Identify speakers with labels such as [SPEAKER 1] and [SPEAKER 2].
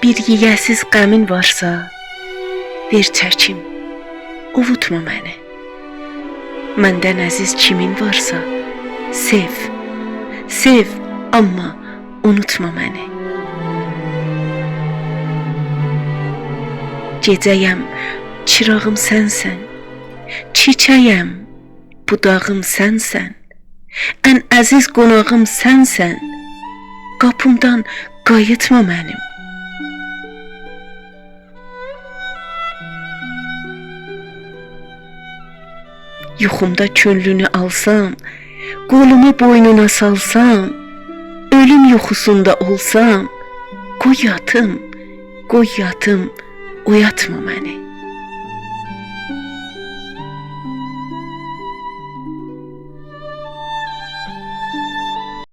[SPEAKER 1] bir yiyəsiz qəmin varsa, ver çəkim, ovutma məni. Məndən əziz kimin varsa, sev, sev, amma unutma məni. Gecəyəm, çırağım sənsən, çiçəyəm, budağım sənsən, ən əziz qonağım sənsən, qapımdan qayıtma mənim. Yuxumda könlünü alsam, qolumu boynuna salsam, ölüm yuxusunda olsam, qoy yatım, oyatma məni.